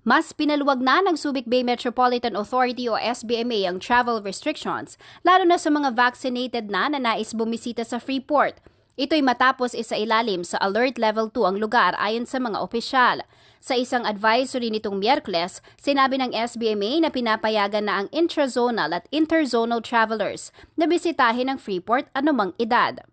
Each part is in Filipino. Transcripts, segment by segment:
Mas pinaluwag na ng Subic Bay Metropolitan Authority o SBMA ang travel restrictions, lalo na sa mga vaccinated na nais bumisita sa Freeport. Ito'y matapos isailalim sa Alert Level 2 ang lugar ayon sa mga opisyal. Sa isang advisory nitong Miyerkules, sinabi ng SBMA na pinapayagan na ang intrazonal at interzonal travelers na bisitahin ang Freeport anumang edad.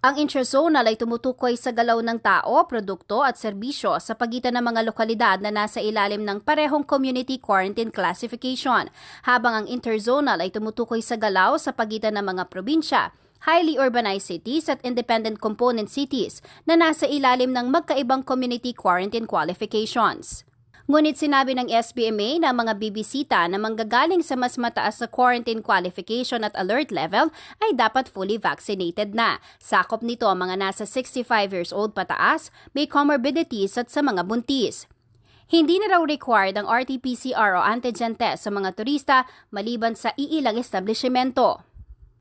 Ang intrazonal ay tumutukoy sa galaw ng tao, produkto at serbisyo sa pagitan ng mga lokalidad na nasa ilalim ng parehong community quarantine classification, habang ang interzonal ay tumutukoy sa galaw sa pagitan ng mga probinsya, highly urbanized cities at independent component cities na nasa ilalim ng magkaibang community quarantine qualifications. Ngunit sinabi ng SBMA na mga bibisita na manggagaling sa mas mataas na quarantine qualification at alert level ay dapat fully vaccinated na. Sakop nito ang mga nasa 65 years old pataas, may comorbidities at sa mga buntis. Hindi na raw required ang RT-PCR o antigen test sa mga turista maliban sa iilang establishmento.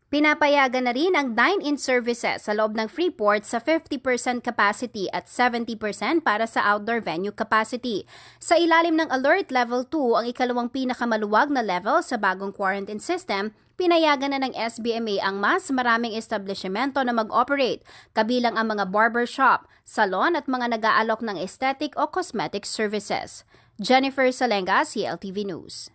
Pinapayagan na rin ang dine-in services sa loob ng Freeport sa 50% capacity at 70% para sa outdoor venue capacity. Sa ilalim ng Alert Level 2, ang ikalawang pinakamaluwag na level sa bagong quarantine system, pinayagan na ng SBMA ang mas maraming establishmento na mag-operate, kabilang ang mga barbershop, salon at mga nag-aalok ng aesthetic o cosmetic services. Jennifer Salenga, CLTV News.